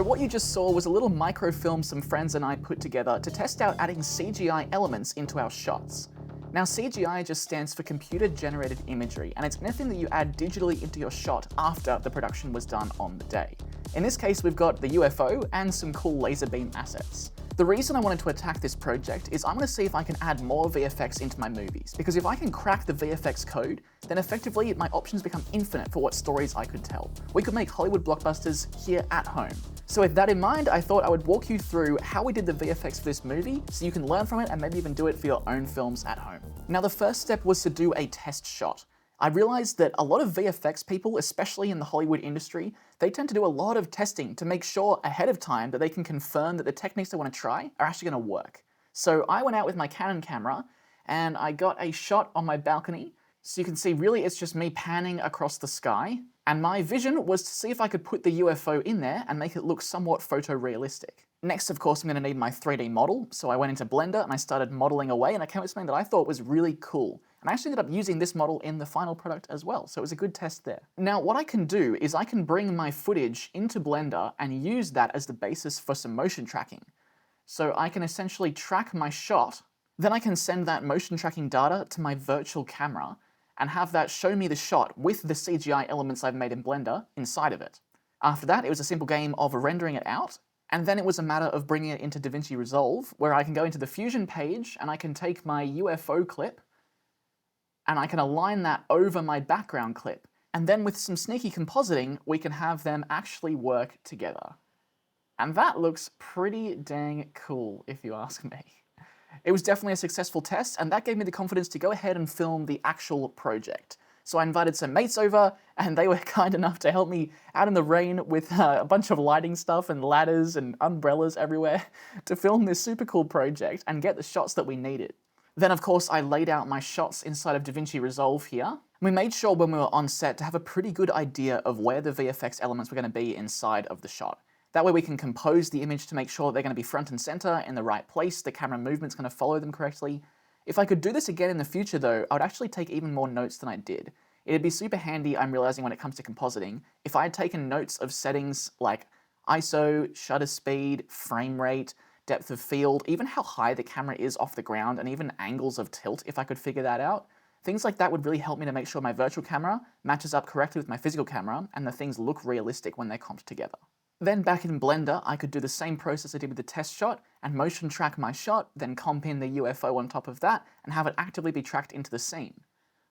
So what you just saw was a little microfilm some friends and I put together to test out adding CGI elements into our shots. Now CGI just stands for computer generated imagery, and it's anything that you add digitally into your shot after the production was done on the day. In this case, we've got the UFO and some cool laser beam assets. The reason I wanted to attack this project is I'm going to see if I can add more VFX into my movies, because if I can crack the VFX code, then effectively my options become infinite for what stories I could tell. We could make Hollywood blockbusters here at home. So with that in mind, I thought I would walk you through how we did the VFX for this movie, so you can learn from it and maybe even do it for your own films at home. Now the first step was to do a test shot. I realized that a lot of VFX people, especially in the Hollywood industry, they tend to do a lot of testing to make sure ahead of time that they can confirm that the techniques they want to try are actually going to work. So I went out with my Canon camera and I got a shot on my balcony. So you can see really it's just me panning across the sky. And my vision was to see if I could put the UFO in there and make it look somewhat photorealistic. Next, of course, I'm going to need my 3D model. So I went into Blender and I started modeling away, and I came up with something that I thought was really cool. And I actually ended up using this model in the final product as well, so it was a good test there. Now, what I can do is I can bring my footage into Blender and use that as the basis for some motion tracking. So I can essentially track my shot, then I can send that motion tracking data to my virtual camera and have that show me the shot with the CGI elements I've made in Blender inside of it. After that, it was a simple game of rendering it out, and then it was a matter of bringing it into DaVinci Resolve, where I can go into the Fusion page and I can take my UFO clip and I can align that over my background clip. And then with some sneaky compositing, we can have them actually work together. And that looks pretty dang cool, if you ask me. It was definitely a successful test, and that gave me the confidence to go ahead and film the actual project. So I invited some mates over, and they were kind enough to help me out in the rain with a bunch of lighting stuff and ladders and umbrellas everywhere to film this super cool project and get the shots that we needed. Then, of course, I laid out my shots inside of DaVinci Resolve here. We made sure when we were on set to have a pretty good idea of where the VFX elements were going to be inside of the shot. That way we can compose the image to make sure they're going to be front and center in the right place, the camera movement's going to follow them correctly. If I could do this again in the future though, I would actually take even more notes than I did. It'd be super handy, I'm realizing when it comes to compositing, if I had taken notes of settings like ISO, shutter speed, frame rate, depth of field, even how high the camera is off the ground, and even angles of tilt if I could figure that out. Things like that would really help me to make sure my virtual camera matches up correctly with my physical camera and the things look realistic when they're comped together. Then back in Blender, I could do the same process I did with the test shot and motion track my shot, then comp in the UFO on top of that and have it actively be tracked into the scene.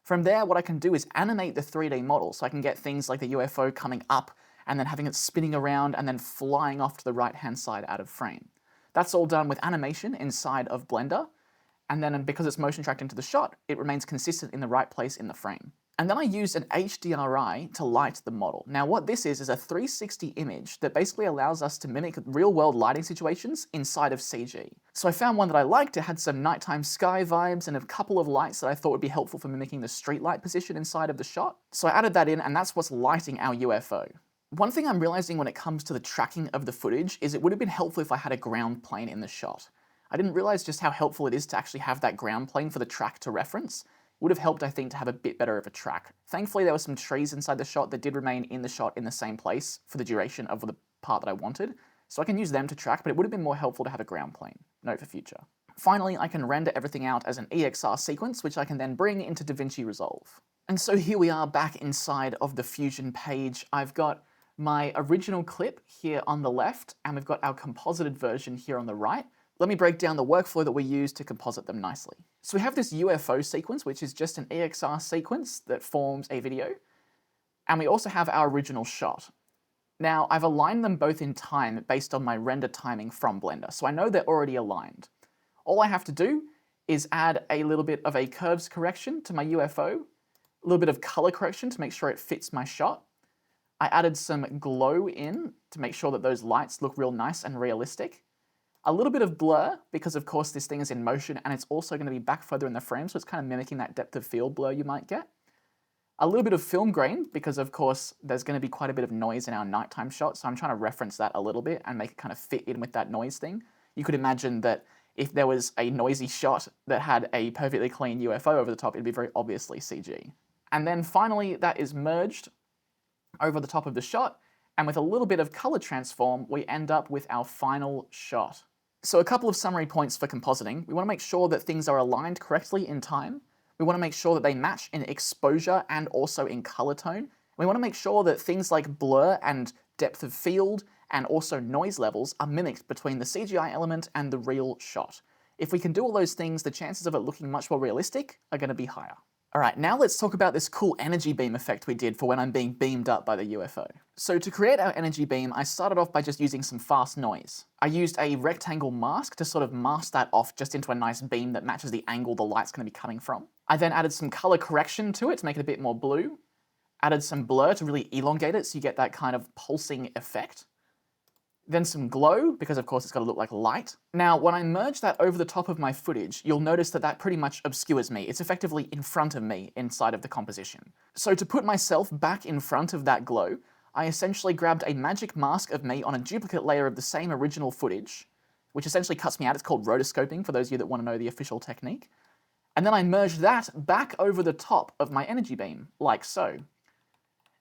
From there, what I can do is animate the 3D model so I can get things like the UFO coming up and then having it spinning around and then flying off to the right-hand side out of frame. That's all done with animation inside of Blender, and then because it's motion tracked into the shot, it remains consistent in the right place in the frame. And then I used an HDRI to light the model. Now what this is a 360 image that basically allows us to mimic real-world lighting situations inside of CG. So I found one that I liked. It had some nighttime sky vibes and a couple of lights that I thought would be helpful for mimicking the street light position inside of the shot. So I added that in, and that's what's lighting our UFO. One thing I'm realizing when it comes to the tracking of the footage is it would have been helpful if I had a ground plane in the shot. I didn't realize just how helpful it is to actually have that ground plane for the track to reference. It would have helped, I think, to have a bit better of a track. Thankfully, there were some trees inside the shot that did remain in the shot in the same place for the duration of the part that I wanted, so I can use them to track, but it would have been more helpful to have a ground plane. Note for future. Finally, I can render everything out as an EXR sequence, which I can then bring into DaVinci Resolve. And so here we are back inside of the Fusion page. I've got my original clip here on the left, and we've got our composited version here on the right. Let me break down the workflow that we use to composite them nicely. So we have this UFO sequence, which is just an EXR sequence that forms a video, and we also have our original shot. Now, I've aligned them both in time based on my render timing from Blender, so I know they're already aligned. All I have to do is add a little bit of a curves correction to my UFO, a little bit of color correction to make sure it fits my shot. I added some glow in to make sure that those lights look real nice and realistic. A little bit of blur, because of course this thing is in motion and it's also going to be back further in the frame, so it's kind of mimicking that depth of field blur you might get. A little bit of film grain, because of course there's going to be quite a bit of noise in our nighttime shot, so I'm trying to reference that a little bit and make it kind of fit in with that noise thing. You could imagine that if there was a noisy shot that had a perfectly clean UFO over the top, it'd be very obviously CG. And then finally that is merged over the top of the shot, And with a little bit of color transform, we end up with our final shot. So a couple of summary points for compositing. We want to make sure that things are aligned correctly in time. We want to make sure that they match in exposure and also in color tone. We want to make sure that things like blur and depth of field and also noise levels are mimicked between the CGI element and the real shot. If we can do all those things, the chances of it looking much more realistic are going to be higher. Alright, now let's talk about this cool energy beam effect we did for when I'm being beamed up by the UFO. So to create our energy beam, I started off by just using some fast noise. I used a rectangle mask to sort of mask that off just into a nice beam that matches the angle the light's going to be coming from. I then added some color correction to it to make it a bit more blue. Added some blur to really elongate it so you get that kind of pulsing effect. Then some glow, because of course it's got to look like light. Now, when I merge that over the top of my footage, you'll notice that that pretty much obscures me. It's effectively in front of me inside of the composition. So to put myself back in front of that glow, I essentially grabbed a magic mask of me on a duplicate layer of the same original footage, which essentially cuts me out. It's called rotoscoping, for those of you that want to know the official technique. And then I merged that back over the top of my energy beam, like so.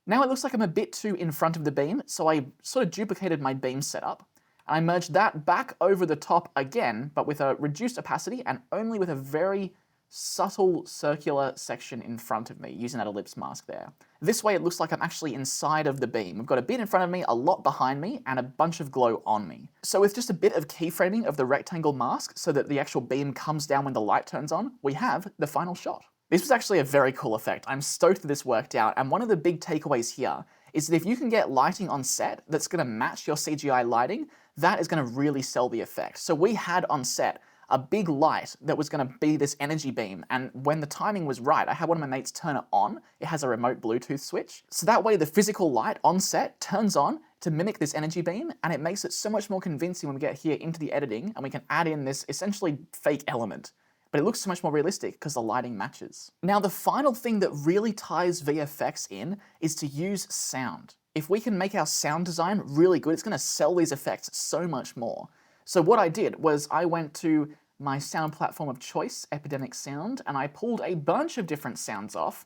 Now it looks like I'm a bit too in front of the beam, so I sort of duplicated my beam setup. And I merged that back over the top again, but with a reduced opacity and only with a very subtle circular section in front of me, using that ellipse mask there. This way it looks like I'm actually inside of the beam. We've got a bit in front of me, a lot behind me, and a bunch of glow on me. So with just a bit of keyframing of the rectangle mask so that the actual beam comes down when the light turns on, we have the final shot. This was actually a very cool effect. I'm stoked that this worked out, and one of the big takeaways here is that if you can get lighting on set that's going to match your CGI lighting, that is going to really sell the effect. So we had on set a big light that was going to be this energy beam, and when the timing was right, I had one of my mates turn it on. It has a remote Bluetooth switch. So that way the physical light on set turns on to mimic this energy beam, and it makes it so much more convincing when we get here into the editing, and we can add in this essentially fake element. But it looks so much more realistic because the lighting matches. Now, the final thing that really ties VFX in is to use sound. If we can make our sound design really good, it's going to sell these effects so much more. So what I did was I went to my sound platform of choice, Epidemic Sound, and I pulled a bunch of different sounds off,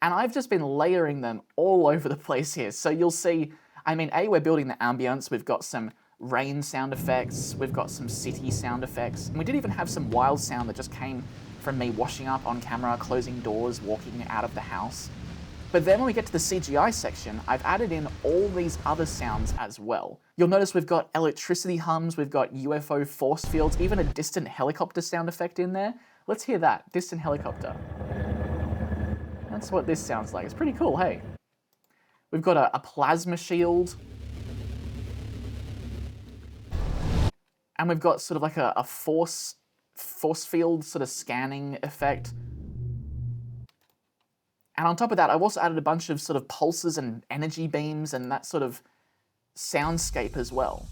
and I've just been layering them all over the place here. So you'll see, I mean, we're building the ambience, we've got some rain sound effects, we've got some city sound effects, and we did even have some wild sound that just came from me washing up on camera, closing doors, walking out of the house. But then when we get to the CGI section, I've added in all these other sounds as well. You'll notice we've got electricity hums, we've got UFO force fields, even a distant helicopter sound effect in there. Let's hear that, distant helicopter. That's what this sounds like. It's pretty cool, hey? We've got a plasma shield. And we've got sort of like a force field sort of scanning effect. And on top of that, I've also added a bunch of sort of pulses and energy beams and that sort of soundscape as well.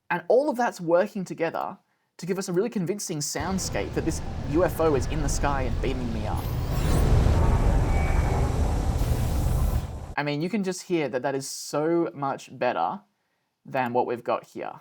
And all of that's working together to give us a really convincing soundscape that this UFO is in the sky and beaming me up. I mean, you can just hear that that is so much better than what we've got here.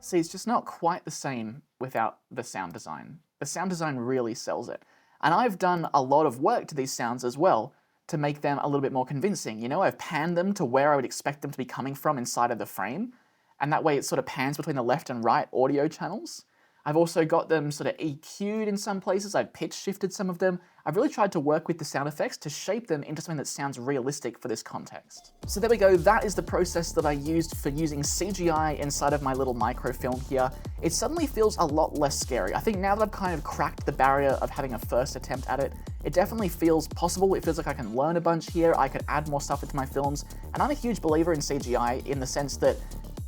See, it's just not quite the same without the sound design. The sound design really sells it. And I've done a lot of work to these sounds as well to make them a little bit more convincing. You know, I've panned them to where I would expect them to be coming from inside of the frame, and that way it sort of pans between the left and right audio channels. I've also got them sort of EQ'd in some places, I've pitch shifted some of them. I've really tried to work with the sound effects to shape them into something that sounds realistic for this context. So there we go, that is the process that I used for using CGI inside of my little microfilm here. It suddenly feels a lot less scary. I think now that I've kind of cracked the barrier of having a first attempt at it, it definitely feels possible. It feels like I can learn a bunch here, I could add more stuff into my films, and I'm a huge believer in CGI in the sense that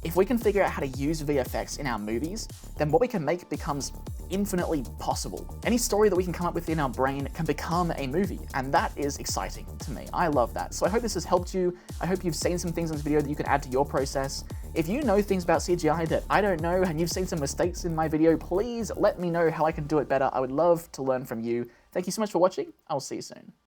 if we can figure out how to use VFX in our movies, then what we can make becomes infinitely possible. Any story that we can come up with in our brain can become a movie, and that is exciting to me. I love that. So I hope this has helped you. I hope you've seen some things in this video that you can add to your process. If you know things about CGI that I don't know, and you've seen some mistakes in my video, please let me know how I can do it better. I would love to learn from you. Thank you so much for watching. I will see you soon.